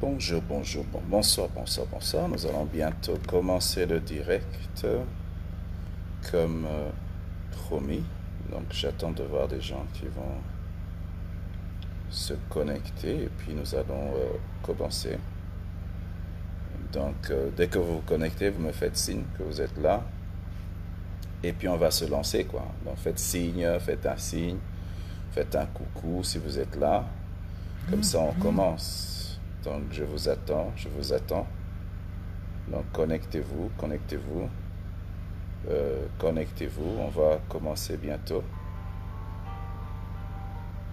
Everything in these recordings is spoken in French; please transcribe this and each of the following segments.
Bonjour, bonjour, bonsoir, bonsoir, bonsoir. Nous allons bientôt commencer le direct comme promis. Donc j'attends de voir des gens qui vont se connecter et puis nous allons commencer. Donc dès que vous vous connectez, vous me faites signe que vous êtes là et puis on va se lancer quoi. Donc faites signe, faites un signe, faites un coucou si vous êtes là. Comme ça on commence. Donc je vous attends, je vous attends. Donc connectez-vous, connectez-vous. Connectez-vous, on va commencer bientôt.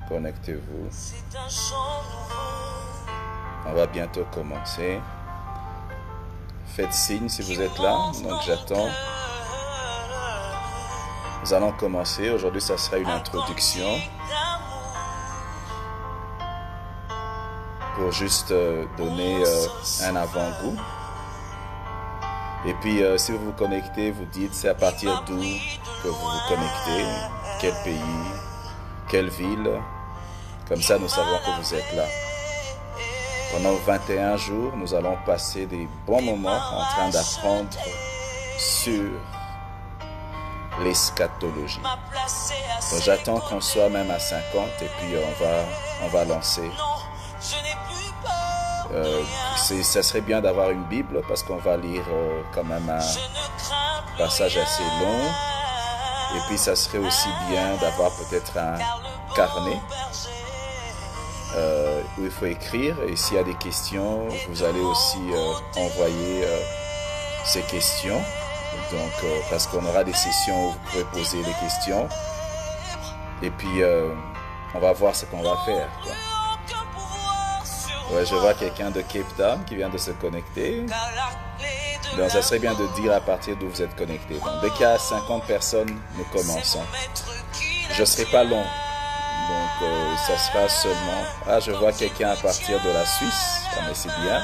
Connectez-vous. On va bientôt commencer. Faites signe si vous êtes là, donc j'attends. Nous allons commencer. Aujourd'hui, ça sera une introduction. Pour juste donner un avant-goût. Et puis, si vous vous connectez, vous dites c'est à partir d'où que vous vous connectez, quel pays, quelle ville. Comme ça, nous savons que vous êtes là. Pendant 21 jours, nous allons passer des bons moments en train d'apprendre sur l'eschatologie. Donc, j'attends qu'on soit même à 50 et puis on va lancer. Ça serait bien d'avoir une Bible parce qu'on va lire quand même un passage assez long. Et puis ça serait aussi bien d'avoir peut-être un carnet où il faut écrire. Et s'il y a des questions, vous allez aussi envoyer ces questions. Donc, parce qu'on aura des sessions où vous pourrez poser des questions. Et puis, on va voir ce qu'on va faire, quoi. Ouais, je vois quelqu'un de Cape Town qui vient de se connecter. Donc, ça serait bien de dire à partir d'où vous êtes connecté. Donc, dès qu'il y a 50 personnes, nous commençons. Je ne serai pas long. Donc, ça sera seulement... Ah, je vois quelqu'un à partir de la Suisse. Ah, mais c'est bien.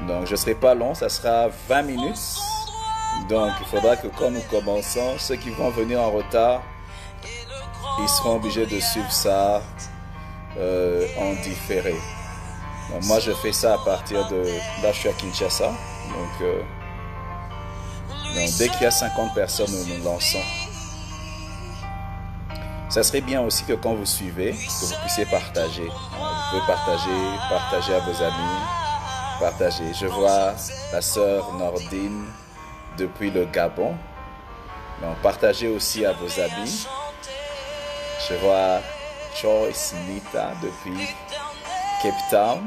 Donc, je ne serai pas long. Ça sera 20 minutes. Donc, il faudra que quand nous commençons, ceux qui vont venir en retard, ils seront obligés de suivre ça en différé. Donc, moi, je fais ça à partir de... Là, je suis à Kinshasa. Donc dès qu'il y a 50 personnes, nous nous lançons. Ça serait bien aussi que quand vous suivez, que vous puissiez partager. Vous pouvez partager à vos amis, partager. Je vois la sœur Nordine depuis le Gabon. Donc, partagez aussi à vos amis. Je vois Choice Nita depuis Cape Town.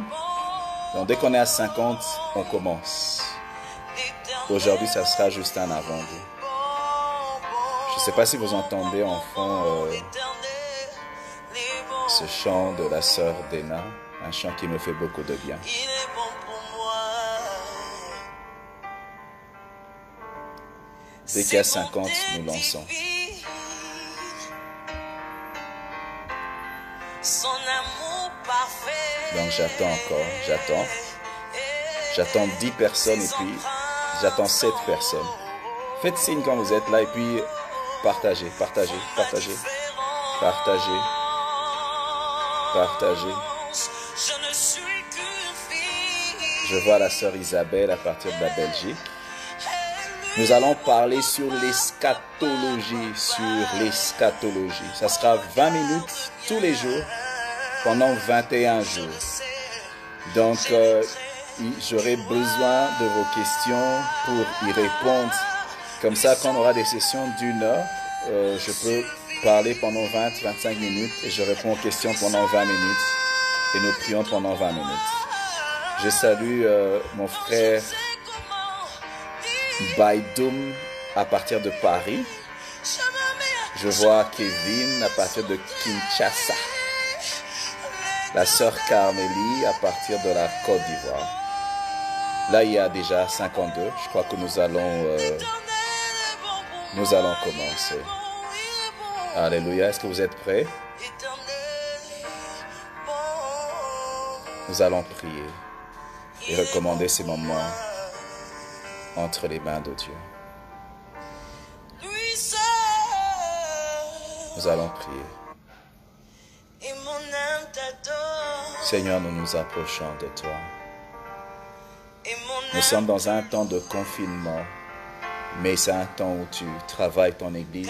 Donc, dès qu'on est à 50, on commence. Aujourd'hui, ça sera juste un avant-goût. Je ne sais pas si vous entendez en fond ce chant de la sœur Dena, un chant qui me fait beaucoup de bien. Dès qu'il y a 50, nous lançons. Donc j'attends encore, j'attends 10 personnes et puis j'attends 7 personnes. Faites signe quand vous êtes là et puis partagez. Je vois la sœur Isabelle à partir de la Belgique. Nous allons parler sur l'eschatologie, Ça sera 20 minutes tous les jours pendant 21 jours. Donc, j'aurai besoin de vos questions pour y répondre. Comme ça, quand on aura des sessions d'1 heure, je peux parler pendant 20-25 minutes et je réponds aux questions pendant 20 minutes et nous prions pendant 20 minutes. Je salue mon frère Baidoum à partir de Paris. Je vois Kevin à partir de Kinshasa. La sœur Carmélie à partir de la Côte d'Ivoire. Là, il y a déjà 52. Je crois que nous allons commencer. Alléluia. Est-ce que vous êtes prêts? Nous allons prier et recommander ces moments entre les mains de Dieu. Nous allons prier. Seigneur, nous nous approchons de toi. Nous sommes dans un temps de confinement, mais c'est un temps où tu travailles ton Église.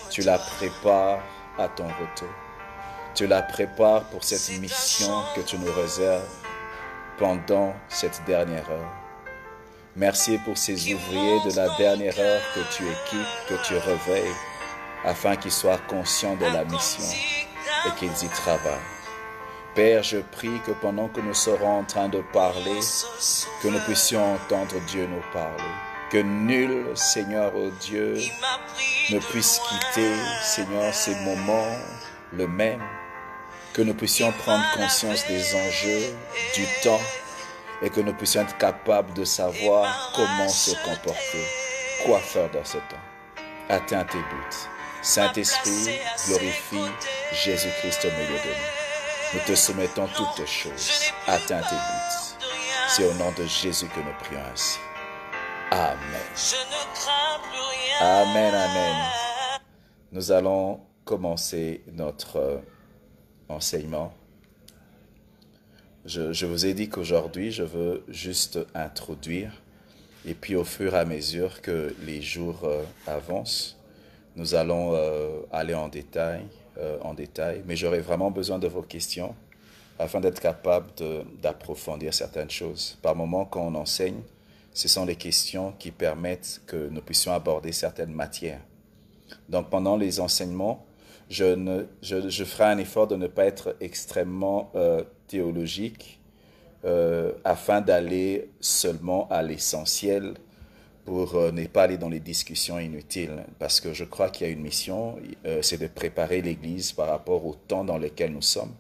Tu la prépares à ton retour. Tu la prépares pour cette mission que tu nous réserves pendant cette dernière heure. Merci pour ces ouvriers de la dernière heure que tu équipes, que tu réveilles, afin qu'ils soient conscients de la mission et qu'ils y travaillent. Père, je prie que pendant que nous serons en train de parler, que nous puissions entendre Dieu nous parler. Que nul, Seigneur, oh Dieu, ne puisse quitter, Seigneur, ces moments le même. Que nous puissions prendre conscience des enjeux, du temps, et que nous puissions être capables de savoir comment se comporter, quoi faire dans ce temps. Atteins tes buts. Saint-Esprit, glorifie Jésus-Christ au milieu de nous. Nous te soumettons toutes choses. Atteins tes buts. C'est au nom de Jésus que nous prions ainsi. Amen. Amen, amen. Nous allons commencer notre enseignement. Je vous ai dit qu'aujourd'hui, je veux juste introduire, et puis au fur et à mesure que les jours avancent, nous allons aller en détail, mais j'aurai vraiment besoin de vos questions afin d'être capable d'approfondir certaines choses. Par moments, quand on enseigne, ce sont les questions qui permettent que nous puissions aborder certaines matières. Donc, pendant les enseignements, je ferai un effort de ne pas être extrêmement théologique afin d'aller seulement à l'essentiel pour ne pas aller dans les discussions inutiles. Parce que je crois qu'il y a une mission, c'est de préparer l'Église par rapport au temps dans lequel nous sommes.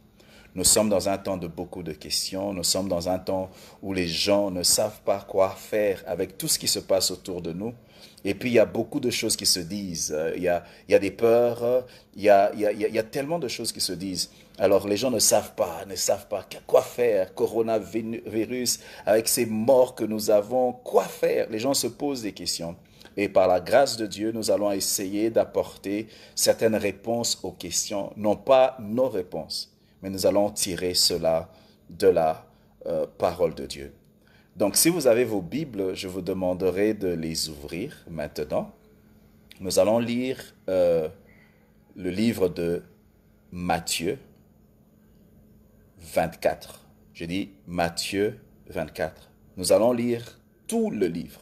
Nous sommes dans un temps de beaucoup de questions. Nous sommes dans un temps où les gens ne savent pas quoi faire avec tout ce qui se passe autour de nous. Et puis, il y a beaucoup de choses qui se disent. Il y a des peurs. Il y a tellement de choses qui se disent. Alors, les gens ne savent pas quoi faire. Coronavirus, avec ces morts que nous avons, quoi faire? Les gens se posent des questions. Et par la grâce de Dieu, nous allons essayer d'apporter certaines réponses aux questions. Non pas nos réponses, mais nous allons tirer cela de la parole de Dieu. Donc, si vous avez vos Bibles, je vous demanderai de les ouvrir maintenant. Nous allons lire le livre de Matthieu 24. Je dis Matthieu 24. Nous allons lire tout le livre.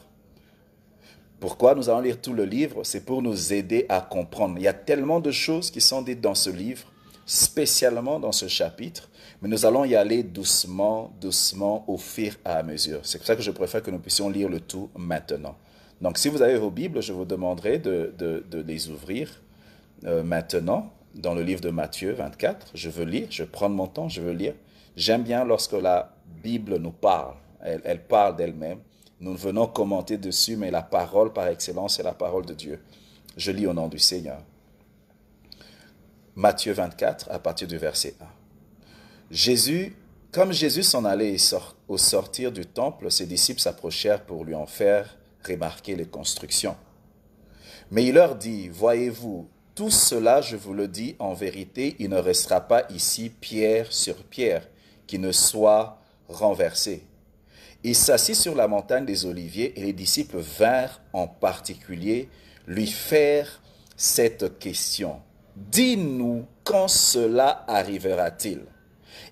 Pourquoi nous allons lire tout le livre? C'est pour nous aider à comprendre. Il y a tellement de choses qui sont dites dans ce livre, spécialement dans ce chapitre, mais nous allons y aller doucement, doucement, au fur et à mesure. C'est pour ça que je préfère que nous puissions lire le tout maintenant. Donc, si vous avez vos Bibles, je vous demanderai de les ouvrir maintenant dans le livre de Matthieu 24. Je veux lire, je vais prendre mon temps, je veux lire. J'aime bien lorsque la Bible nous parle. Elle parle d'elle-même. Nous venons commenter dessus, mais la parole par excellence, c'est la parole de Dieu. Je lis au nom du Seigneur. Matthieu 24, à partir du verset 1. Comme Jésus s'en allait au sortir du temple, ses disciples s'approchèrent pour lui en faire remarquer les constructions. Mais il leur dit, « Voyez-vous, tout cela, je vous le dis en vérité, il ne restera pas ici pierre sur pierre, qui ne soit renversé. » Il s'assit sur la montagne des Oliviers et les disciples vinrent en particulier lui faire cette question. « Dis-nous quand cela arrivera-t-il?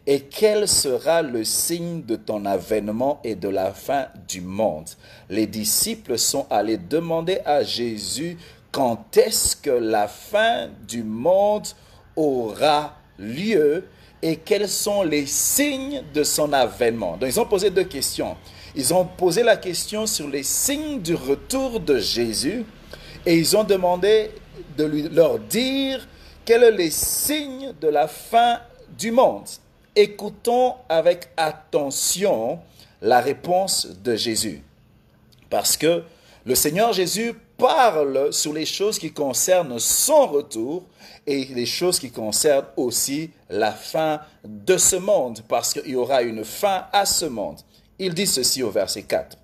Et quel sera le signe de ton avènement et de la fin du monde? » Les disciples sont allés demander à Jésus quand est-ce que la fin du monde aura lieu et quels sont les signes de son avènement. Donc, ils ont posé deux questions. Ils ont posé la question sur les signes du retour de Jésus et ils ont demandé de leur dire quels sont les signes de la fin du monde. Écoutons avec attention la réponse de Jésus. Parce que le Seigneur Jésus parle sur les choses qui concernent son retour et les choses qui concernent aussi la fin de ce monde, parce qu'il y aura une fin à ce monde. Il dit ceci au verset 4.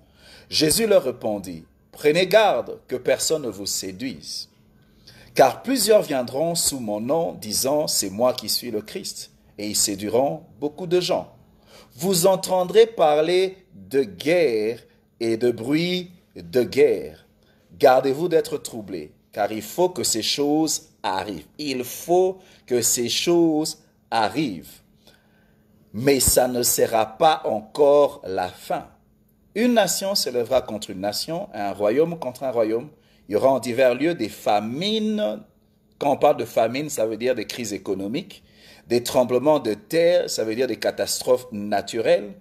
Jésus leur répondit, « Prenez garde que personne ne vous séduise, car plusieurs viendront sous mon nom, disant, c'est moi qui suis le Christ. et ils séduiront beaucoup de gens. Vous entendrez parler de guerre et de bruit de guerre. Gardez-vous d'être troublés, car il faut que ces choses arrivent. Il faut que ces choses arrivent. Mais ça ne sera pas encore la fin. Une nation s'élèvera contre une nation, et un royaume contre un royaume. Il y aura en divers lieux des famines. Quand on parle de famine, ça veut dire des crises économiques, des tremblements de terre, ça veut dire des catastrophes naturelles.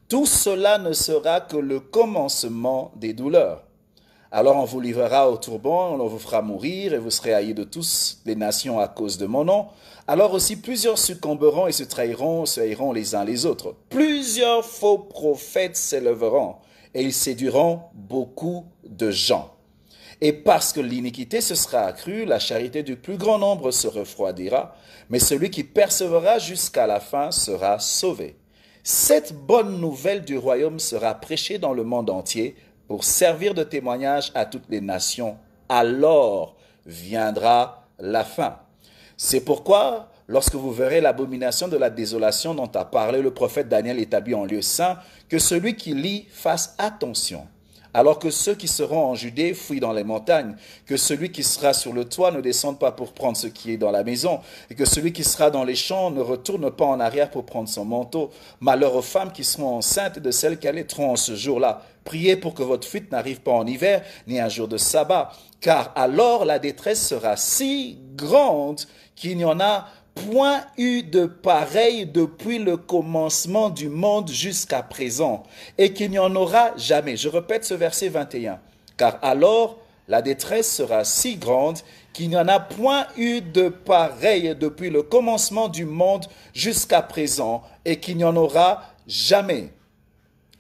Tout cela ne sera que le commencement des douleurs. Alors on vous livrera au tourment, on vous fera mourir et vous serez haïs de tous les nations à cause de mon nom. Alors aussi plusieurs succomberont et se haïront les uns les autres. Plusieurs faux prophètes s'élèveront et ils séduiront beaucoup de gens. Et parce que l'iniquité se sera accrue, la charité du plus grand nombre se refroidira, mais celui qui persévérera jusqu'à la fin sera sauvé. Cette bonne nouvelle du royaume sera prêchée dans le monde entier pour servir de témoignage à toutes les nations. Alors viendra la fin. C'est pourquoi, lorsque vous verrez l'abomination de la désolation dont a parlé le prophète Daniel établi en lieu saint, que celui qui lit fasse attention. Alors que ceux qui seront en Judée fuient dans les montagnes, que celui qui sera sur le toit ne descende pas pour prendre ce qui est dans la maison, et que celui qui sera dans les champs ne retourne pas en arrière pour prendre son manteau. Malheur aux femmes qui seront enceintes et de celles qui allaiteront en ce jour-là. Priez pour que votre fuite n'arrive pas en hiver, ni un jour de sabbat, car alors la détresse sera si grande qu'il n'y en a point eu de pareil depuis le commencement du monde jusqu'à présent, et qu'il n'y en aura jamais. Je répète ce verset 21. Car alors la détresse sera si grande qu'il n'y en a point eu de pareil depuis le commencement du monde jusqu'à présent, et qu'il n'y en aura jamais.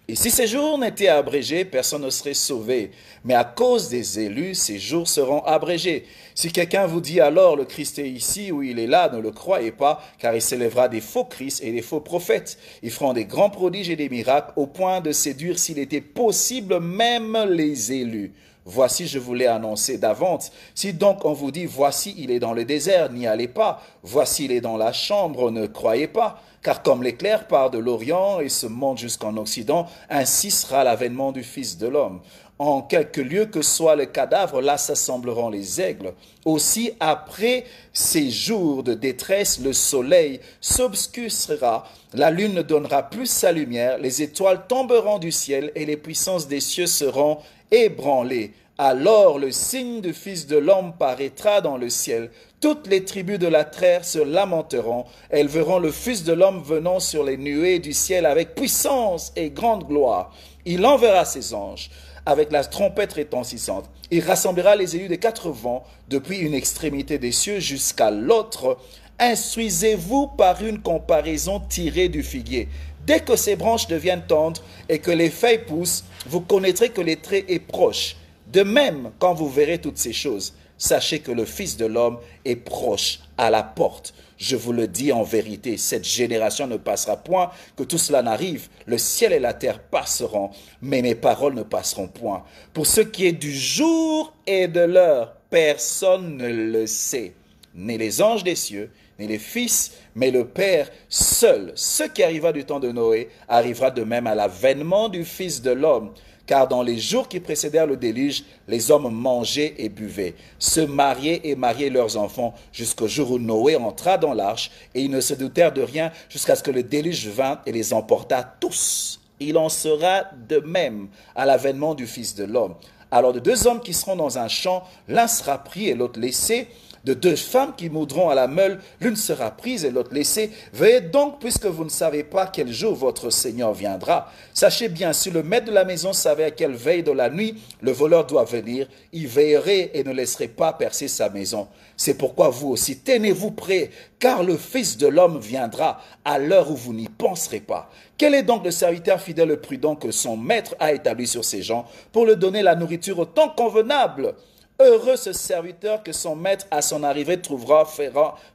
Et si ces jours n'étaient abrégés, personne ne serait sauvé. Mais à cause des élus, ces jours seront abrégés. Si quelqu'un vous dit alors le Christ est ici ou il est là, ne le croyez pas, car il s'élèvera des faux Christ et des faux prophètes. Ils feront des grands prodiges et des miracles au point de séduire, s'il était possible, même les élus. Voici, je vous l'ai annoncé d'avance. Si donc on vous dit, voici, il est dans le désert, n'y allez pas. Voici, il est dans la chambre, ne croyez pas. Car comme l'éclair part de l'Orient et se monte jusqu'en Occident, ainsi sera l'avènement du Fils de l'homme. En quelque lieu que soit le cadavre, là s'assembleront les aigles. Aussi, après ces jours de détresse, le soleil s'obscurcira, la lune ne donnera plus sa lumière, les étoiles tomberont du ciel et les puissances des cieux seront ébranlées. Alors le signe du Fils de l'homme paraîtra dans le ciel. Toutes les tribus de la terre se lamenteront. Elles verront le Fils de l'homme venant sur les nuées du ciel avec puissance et grande gloire. Il enverra ses anges avec la trompette retentissante. Il rassemblera les élus des quatre vents depuis une extrémité des cieux jusqu'à l'autre. Instruisez-vous par une comparaison tirée du figuier. Dès que ses branches deviennent tendres et que les feuilles poussent, vous connaîtrez que le trait est proche. De même, quand vous verrez toutes ces choses, sachez que le Fils de l'homme est proche à la porte. Je vous le dis en vérité, cette génération ne passera point que tout cela n'arrive. Le ciel et la terre passeront, mais mes paroles ne passeront point. Pour ce qui est du jour et de l'heure, personne ne le sait, ni les anges des cieux, ni les fils, mais le Père seul. Ce qui arriva du temps de Noé arrivera de même à l'avènement du Fils de l'homme. Car dans les jours qui précédèrent le déluge, les hommes mangeaient et buvaient, se mariaient et mariaient leurs enfants, jusqu'au jour où Noé entra dans l'arche, et ils ne se doutèrent de rien jusqu'à ce que le déluge vînt et les emporta tous. Il en sera de même à l'avènement du Fils de l'homme. Alors de deux hommes qui seront dans un champ, l'un sera pris et l'autre laissé. De deux femmes qui moudront à la meule, l'une sera prise et l'autre laissée. Veillez donc, puisque vous ne savez pas quel jour votre Seigneur viendra. Sachez bien, si le maître de la maison savait à quelle veille de la nuit le voleur doit venir, il veillerait et ne laisserait pas percer sa maison. C'est pourquoi vous aussi, tenez-vous prêts, car le Fils de l'homme viendra à l'heure où vous n'y penserez pas. Quel est donc le serviteur fidèle et prudent que son maître a établi sur ses gens pour lui donner la nourriture au temps convenable ? Heureux ce serviteur que son maître à son arrivée trouvera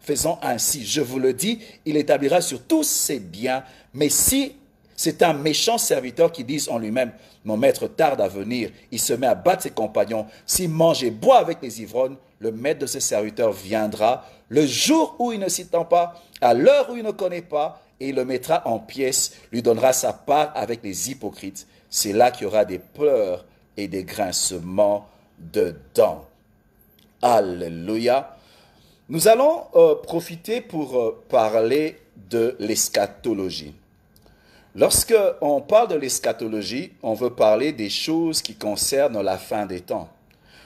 faisant ainsi. Je vous le dis, il établira sur tous ses biens. Mais si c'est un méchant serviteur qui dit en lui-même, mon maître tarde à venir, il se met à battre ses compagnons. S'il mange et boit avec les ivrognes, le maître de ses serviteurs viendra le jour où il ne s'attend pas, à l'heure où il ne connaît pas, et il le mettra en pièces, lui donnera sa part avec les hypocrites. C'est là qu'il y aura des pleurs et des grincements de dents. Alléluia. Nous allons profiter pour parler de l'eschatologie. Lorsque on parle de l'eschatologie, on veut parler des choses qui concernent la fin des temps,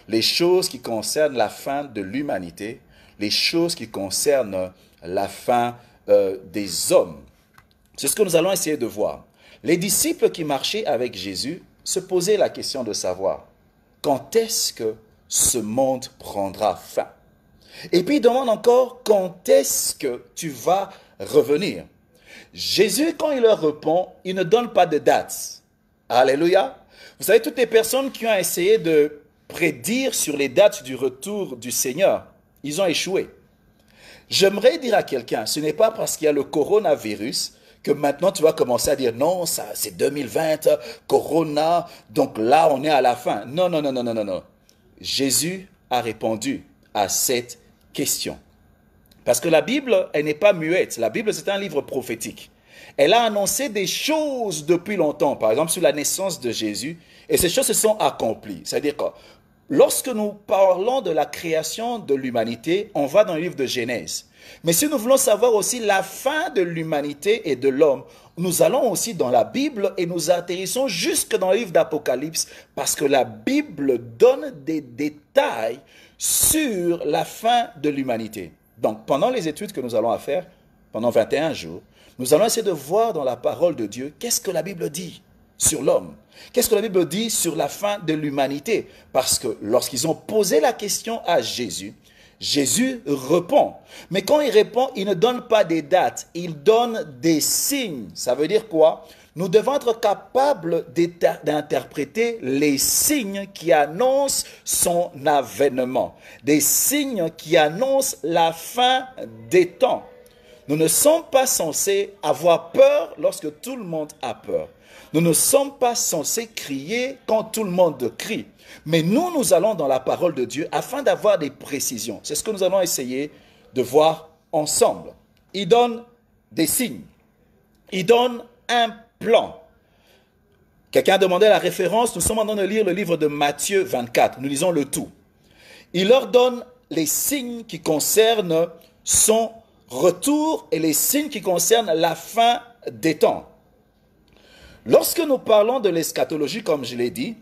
les choses qui concernent la fin de l'humanité, les choses qui concernent la fin des hommes. C'est ce que nous allons essayer de voir. Les disciples qui marchaient avec Jésus se posaient la question de savoir quand est-ce que ce monde prendra fin. Et puis ils demandent encore quand est-ce que tu vas revenir. Jésus, quand il leur répond, il ne donne pas de date. Alléluia. Vous savez, toutes les personnes qui ont essayé de prédire sur les dates du retour du Seigneur, ils ont échoué. J'aimerais dire à quelqu'un, ce n'est pas parce qu'il y a le coronavirus que maintenant tu vas commencer à dire non, ça c'est 2020, corona, donc là on est à la fin. Non, non, non, non, non, non, non. Jésus a répondu à cette question. Parce que la Bible, elle n'est pas muette. La Bible, c'est un livre prophétique. Elle a annoncé des choses depuis longtemps, par exemple sur la naissance de Jésus, et ces choses se sont accomplies. C'est-à-dire que lorsque nous parlons de la création de l'humanité, on va dans le livre de Genèse. Mais si nous voulons savoir aussi la fin de l'humanité et de l'homme, nous allons aussi dans la Bible et nous atterrissons jusque dans le livre d'Apocalypse, parce que la Bible donne des détails sur la fin de l'humanité. Donc, pendant les études que nous allons faire, pendant 21 jours, nous allons essayer de voir dans la parole de Dieu, qu'est-ce que la Bible dit sur l'homme? Qu'est-ce que la Bible dit sur la fin de l'humanité? Parce que lorsqu'ils ont posé la question à Jésus, Jésus répond. Mais quand il répond, il ne donne pas des dates, il donne des signes. Ça veut dire quoi? Nous devons être capables d'interpréter les signes qui annoncent son avènement, des signes qui annoncent la fin des temps. Nous ne sommes pas censés avoir peur lorsque tout le monde a peur. Nous ne sommes pas censés crier quand tout le monde crie. Mais nous allons dans la parole de Dieu afin d'avoir des précisions. C'est ce que nous allons essayer de voir ensemble. Il donne des signes. Il donne un plan. Quelqu'un demandait la référence. Nous sommes en train de lire le livre de Matthieu 24. Nous lisons le tout. Il leur donne les signes qui concernent son retour et les signes qui concernent la fin des temps. Lorsque nous parlons de l'eschatologie, comme je l'ai dit,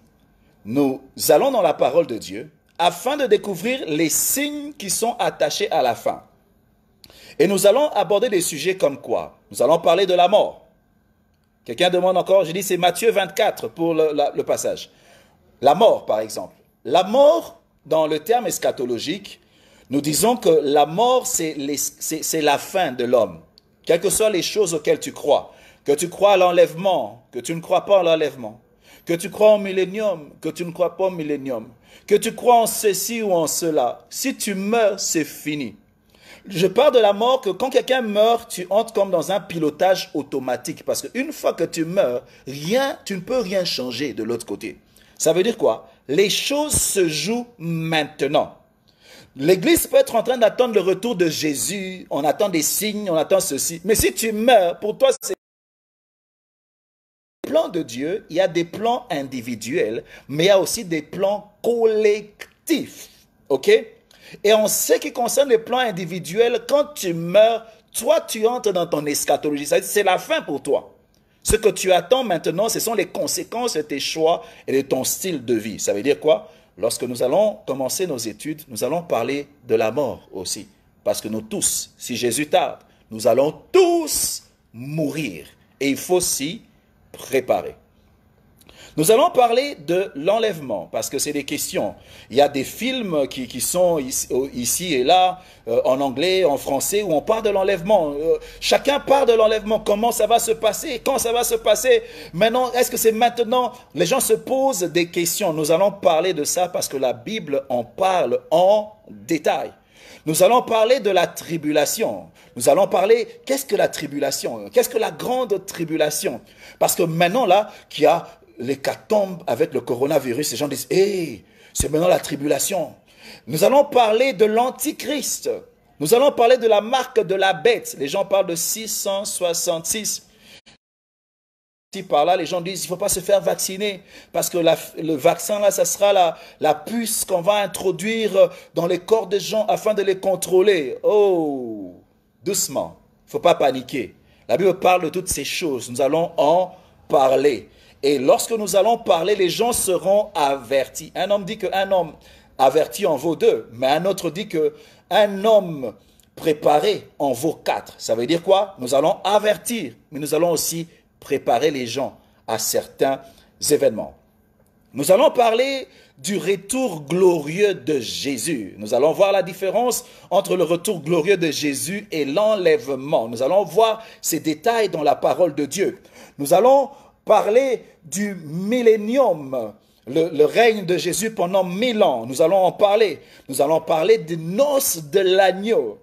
nous allons dans la parole de Dieu afin de découvrir les signes qui sont attachés à la fin. Et nous allons aborder des sujets comme quoi? Nous allons parler de la mort. Quelqu'un demande encore, je dis c'est Matthieu 24 pour le passage. La mort, par exemple. La mort, dans le terme eschatologique, nous disons que la mort, c'est la fin de l'homme. Quelles que soient les choses auxquelles tu crois. Que tu crois à l'enlèvement, que tu ne crois pas à l'enlèvement. Que tu crois au millénium, que tu ne crois pas au millénium. Que tu crois en ceci ou en cela. Si tu meurs, c'est fini. Je parle de la mort que quand quelqu'un meurt, tu entres comme dans un pilotage automatique. Parce qu'une fois que tu meurs, tu ne peux rien changer de l'autre côté. Ça veut dire quoi? Les choses se jouent maintenant. L'Église peut être en train d'attendre le retour de Jésus. On attend des signes, on attend ceci. Mais si tu meurs, pour toi, c'est... Plan de Dieu, il y a des plans individuels, mais il y a aussi des plans collectifs. OK? Et en ce qui concerne les plans individuels, quand tu meurs, toi, tu entres dans ton eschatologie. C'est la fin pour toi. Ce que tu attends maintenant, ce sont les conséquences de tes choix et de ton style de vie. Ça veut dire quoi? Lorsque nous allons commencer nos études, nous allons parler de la mort aussi. Parce que nous tous, si Jésus tarde, nous allons tous mourir. Et il faut s'y préparer. Nous allons parler de l'enlèvement, parce que c'est des questions. Il y a des films qui sont ici et là, en anglais, en français, où on parle de l'enlèvement. Chacun parle de l'enlèvement. Comment ça va se passer? Quand ça va se passer? Maintenant, est-ce que c'est maintenant? Les gens se posent des questions. Nous allons parler de ça parce que la Bible en parle en détail. Nous allons parler de la tribulation. Nous allons parler, qu'est-ce que la tribulation? Qu'est-ce que la grande tribulation? Parce que maintenant, là, qu'il y a l'hécatombe avec le coronavirus, les gens disent, hey, c'est maintenant la tribulation. Nous allons parler de l'Antichrist. Nous allons parler de la marque de la bête. Les gens parlent de 666. Par là, les gens disent qu'il ne faut pas se faire vacciner parce que le vaccin, là, ça sera la puce qu'on va introduire dans les corps des gens afin de les contrôler. Oh, doucement, il ne faut pas paniquer. La Bible parle de toutes ces choses. Nous allons en parler. Et lorsque nous allons parler, les gens seront avertis. Un homme dit qu'un homme averti en vaut deux, mais un autre dit qu'un homme préparé en vaut quatre. Ça veut dire quoi? Nous allons avertir, mais nous allons aussi préparer les gens à certains événements. Nous allons parler du retour glorieux de Jésus. Nous allons voir la différence entre le retour glorieux de Jésus et l'enlèvement. Nous allons voir ces détails dans la parole de Dieu. Nous allons parler du millénium, le règne de Jésus pendant 1000 ans. Nous allons en parler. Nous allons parler des noces de l'agneau.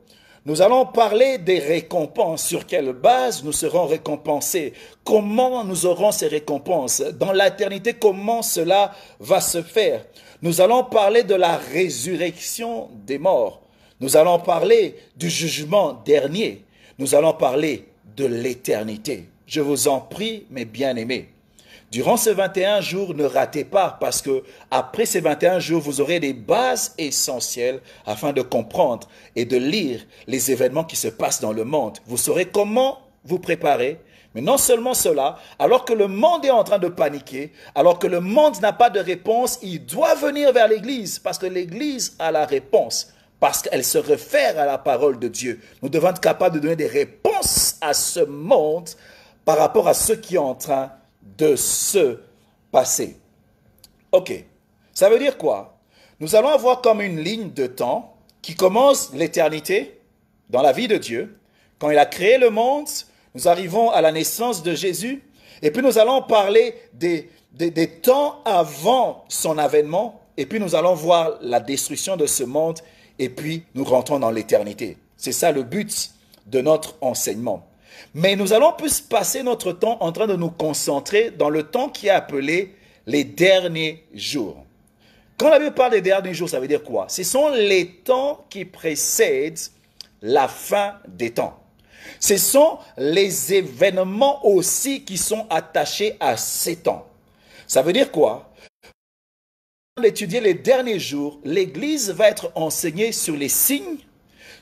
Nous allons parler des récompenses. Sur quelle base nous serons récompensés? Comment nous aurons ces récompenses? Dans l'éternité, comment cela va se faire? Nous allons parler de la résurrection des morts. Nous allons parler du jugement dernier. Nous allons parler de l'éternité. Je vous en prie, mes bien-aimés. Durant ces 21 jours, ne ratez pas parce que après ces 21 jours, vous aurez des bases essentielles afin de comprendre et de lire les événements qui se passent dans le monde. Vous saurez comment vous préparer. Mais non seulement cela, alors que le monde est en train de paniquer, alors que le monde n'a pas de réponse, il doit venir vers l'Église parce que l'Église a la réponse, parce qu'elle se réfère à la parole de Dieu. Nous devons être capables de donner des réponses à ce monde par rapport à ce qui est en train de se passer. Ok, ça veut dire quoi? Nous allons avoir comme une ligne de temps qui commence l'éternité dans la vie de Dieu. Quand il a créé le monde, nous arrivons à la naissance de Jésus. Et puis nous allons parler des temps avant son avènement. Et puis nous allons voir la destruction de ce monde. Et puis nous rentrons dans l'éternité. C'est ça le but de notre enseignement. Mais nous allons plus passer notre temps en train de nous concentrer dans le temps qui est appelé les derniers jours. Quand la Bible parle des derniers jours, ça veut dire quoi? Ce sont les temps qui précèdent la fin des temps. Ce sont les événements aussi qui sont attachés à ces temps. Ça veut dire quoi? Pour étudier les derniers jours, l'Église va être enseignée sur les signes,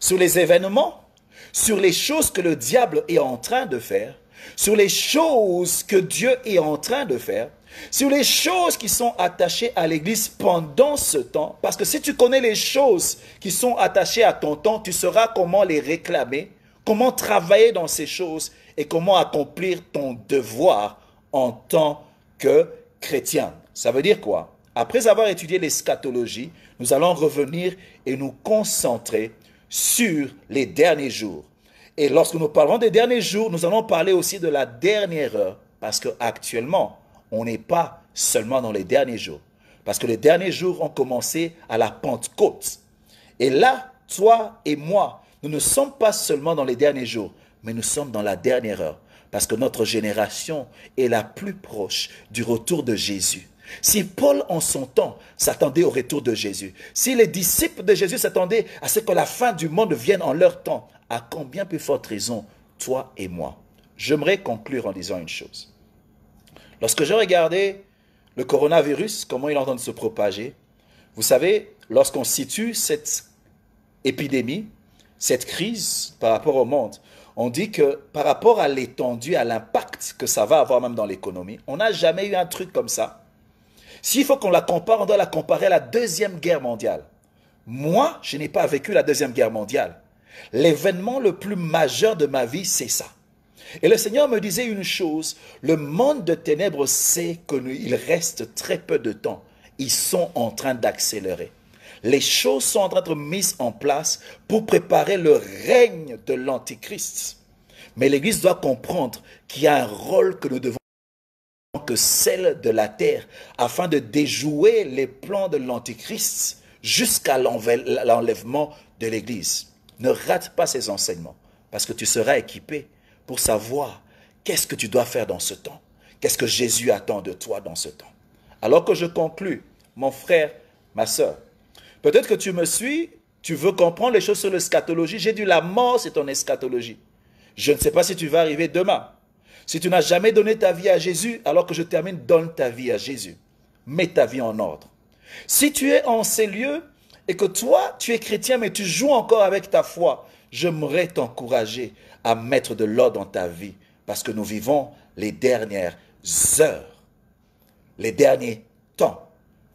sur les événements, sur les choses que le diable est en train de faire, sur les choses que Dieu est en train de faire, sur les choses qui sont attachées à l'Église pendant ce temps. Parce que si tu connais les choses qui sont attachées à ton temps, tu sauras comment les réclamer, comment travailler dans ces choses et comment accomplir ton devoir en tant que chrétien. Ça veut dire quoi? Après avoir étudié l'eschatologie, nous allons revenir et nous concentrer sur les derniers jours. Et lorsque nous parlons des derniers jours, nous allons parler aussi de la dernière heure. Parce qu'actuellement, on n'est pas seulement dans les derniers jours. Parce que les derniers jours ont commencé à la Pentecôte. Et là, toi et moi, nous ne sommes pas seulement dans les derniers jours, mais nous sommes dans la dernière heure. Parce que notre génération est la plus proche du retour de Jésus. Si Paul, en son temps, s'attendait au retour de Jésus, si les disciples de Jésus s'attendaient à ce que la fin du monde vienne en leur temps, à combien plus forte raison, toi et moi? J'aimerais conclure en disant une chose. Lorsque j'ai regardé le coronavirus, comment il est en train de se propager, vous savez, lorsqu'on situe cette épidémie, cette crise par rapport au monde, on dit que par rapport à l'étendue, à l'impact que ça va avoir même dans l'économie, on n'a jamais eu un truc comme ça. S'il faut qu'on la compare, on doit la comparer à la Deuxième Guerre mondiale. Moi, je n'ai pas vécu la Deuxième Guerre mondiale. L'événement le plus majeur de ma vie, c'est ça. Et le Seigneur me disait une chose, le monde de ténèbres sait qu'il reste très peu de temps. Ils sont en train d'accélérer. Les choses sont en train d'être mises en place pour préparer le règne de l'Antichrist. Mais l'Église doit comprendre qu'il y a un rôle que nous devons que celle de la terre, afin de déjouer les plans de l'Antichrist jusqu'à l'enlèvement de l'Église. Ne rate pas ces enseignements, parce que tu seras équipé pour savoir qu'est-ce que tu dois faire dans ce temps. Qu'est-ce que Jésus attend de toi dans ce temps. Alors que je conclus, mon frère, ma sœur, Peut-être que tu me suis, tu veux comprendre les choses sur l'eschatologie. J'ai dit la mort, c'est ton eschatologie. Je ne sais pas si tu vas arriver demain. Si tu n'as jamais donné ta vie à Jésus, alors que je termine, donne ta vie à Jésus. Mets ta vie en ordre. Si tu es en ces lieux et que toi, tu es chrétien, mais tu joues encore avec ta foi, j'aimerais t'encourager à mettre de l'ordre dans ta vie parce que nous vivons les dernières heures, les derniers temps.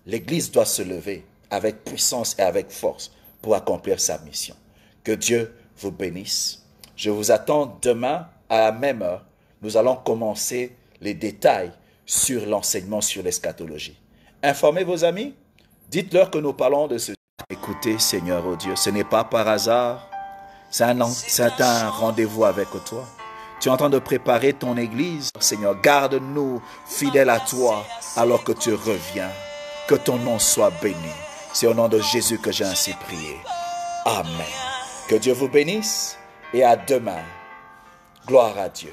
L'Église doit se lever avec puissance et avec force pour accomplir sa mission. Que Dieu vous bénisse. Je vous attends demain à la même heure. Nous allons commencer les détails sur l'enseignement sur l'eschatologie. Informez vos amis, dites-leur que nous parlons de ce. Écoutez, Seigneur, oh Dieu, ce n'est pas par hasard, c'est un rendez-vous avec toi. Tu es en train de préparer ton Église. Seigneur, garde-nous fidèles à toi alors que tu reviens. Que ton nom soit béni. C'est au nom de Jésus que j'ai ainsi prié. Amen. Que Dieu vous bénisse et à demain. Gloire à Dieu.